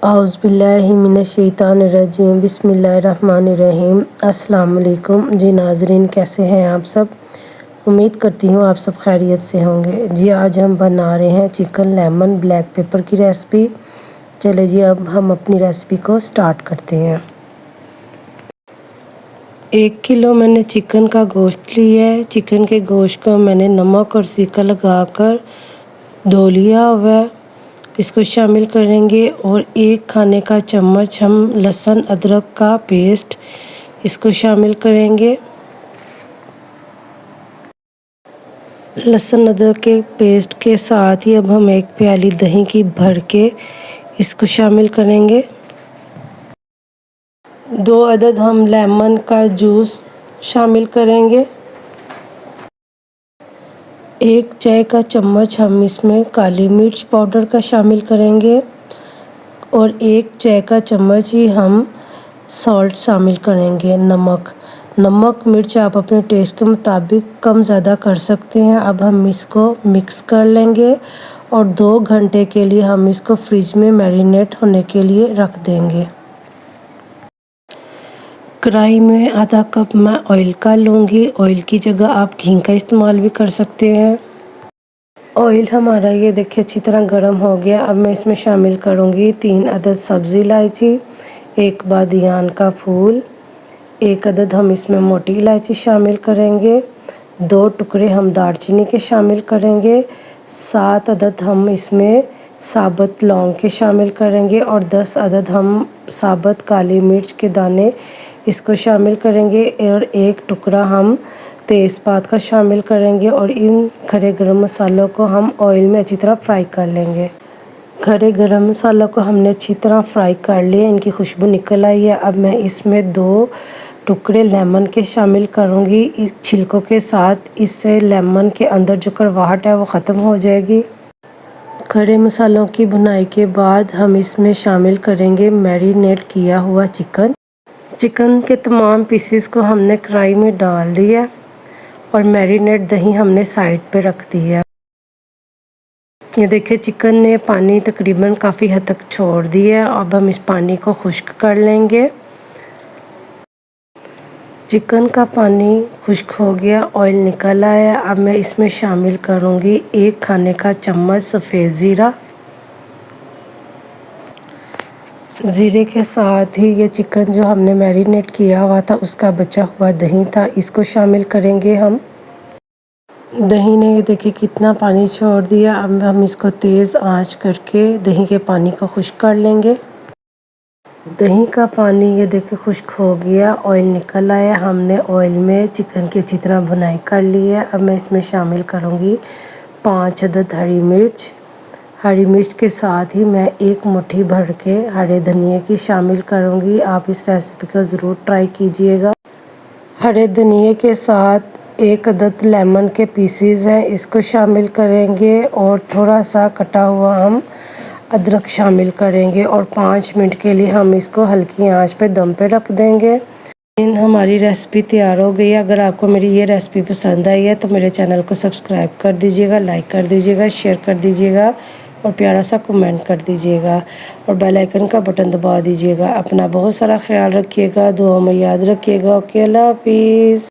औज़ुबिल्लाहिमिनश्शैतानिर्रजीम बिस्मिल्लाहिर्रहमानिर्रहीम। अस्सलाम वालेकुम जी नाज़रीन, कैसे हैं आप सब। उम्मीद करती हूँ आप सब खैरियत से होंगे। जी आज हम बना रहे हैं चिकन लेमन ब्लैक पेपर की रेसिपी। चले जी अब हम अपनी रेसिपी को स्टार्ट करते हैं। 1 किलो मैंने चिकन का गोश्त लिया है। चिकन के गोश्त को मैंने नमक और सिरका लगाकर धो लिया हुआ है, इसको शामिल करेंगे। और 1 खाने का चम्मच हम लहसुन अदरक का पेस्ट इसको शामिल करेंगे। लहसुन अदरक के पेस्ट के साथ ही अब हम 1 प्याली दही की भर के इसको शामिल करेंगे। 2 अदद हम लेमन का जूस शामिल करेंगे। 1 चाय का चम्मच हम इसमें काली मिर्च पाउडर का शामिल करेंगे। और 1 चाय का चम्मच ही हम सॉल्ट शामिल करेंगे, नमक मिर्च आप अपने टेस्ट के मुताबिक कम ज़्यादा कर सकते हैं। अब हम इसको मिक्स कर लेंगे और 2 घंटे के लिए हम इसको फ्रिज में मैरिनेट होने के लिए रख देंगे। कढ़ाई में आधा कप मैं ऑयल का लूँगी। ऑयल की जगह आप घी का इस्तेमाल भी कर सकते हैं। ऑयल हमारा ये देखिए अच्छी तरह गर्म हो गया। अब मैं इसमें शामिल करूँगी 3 अदद सब्ज़ी इलायची, 1 बादियान का फूल, 1 अदद हम इसमें मोटी इलायची शामिल करेंगे, 2 टुकड़े हम दालचीनी के शामिल करेंगे, 7 अदद हम इसमें साबुत लौंग के शामिल करेंगे और 10 अदद हम साबुत काली मिर्च के दाने इसको शामिल करेंगे। और 1 टुकड़ा हम तेज़पात का शामिल करेंगे। और इन खड़े गरम मसालों को हम ऑयल में अच्छी तरह फ्राई कर लेंगे। खड़े गरम मसालों को हमने अच्छी तरह फ्राई कर लिया, इनकी खुशबू निकल आई है। अब मैं इसमें 2 टुकड़े लेमन के शामिल करूँगी इस छिलकों के साथ। इससे लेमन के अंदर जो कड़वाहट है वो ख़त्म हो जाएगी। खड़े मसालों की भुनाई के बाद हम इसमें शामिल करेंगे मैरिनेट किया हुआ चिकन के तमाम पीसेस को हमने कढ़ाई में डाल दिया और मैरिनेट दही हमने साइड पे रख दी है। ये देखिए चिकन ने पानी तकरीबन काफ़ी हद तक छोड़ दिया है। अब हम इस पानी को खुश्क कर लेंगे। चिकन का पानी खुश्क हो गया, ऑयल निकल आया। अब मैं इसमें शामिल करूँगी 1 खाने का चम्मच सफ़ेद ज़ीरे के साथ ही ये चिकन जो हमने मैरिनेट किया हुआ था उसका बचा हुआ दही था, इसको शामिल करेंगे हम। दही ने ये देखिए कितना पानी छोड़ दिया। अब हम इसको तेज़ आंच करके दही के पानी को खुश्क कर लेंगे। दही का पानी ये देखिए खुश्क हो गया, ऑयल निकल आया। हमने ऑयल में चिकन की अच्छी तरह भुनाई कर ली है। अब मैं इसमें शामिल करूँगी 5 अदद हरी मिर्च के साथ ही मैं 1 मुट्ठी भर के हरे धनिए की शामिल करूँगी। आप इस रेसिपी को ज़रूर ट्राई कीजिएगा। हरे धनिए के साथ 1 अदद लेमन के पीसीज हैं, इसको शामिल करेंगे। और थोड़ा सा कटा हुआ हम अदरक शामिल करेंगे और 5 मिनट के लिए हम इसको हल्की आंच पे दम पे रख देंगे। हमारी रेसिपी तैयार हो गई है। अगर आपको मेरी ये रेसिपी पसंद आई है तो मेरे चैनल को सब्सक्राइब कर दीजिएगा, लाइक कर दीजिएगा, शेयर कर दीजिएगा और प्यारा सा कमेंट कर दीजिएगा और बेल आइकन का बटन दबा दीजिएगा। अपना बहुत सारा ख्याल रखिएगा, दुआ में याद रखिएगा। ओके, अल्लाह हाफिज़।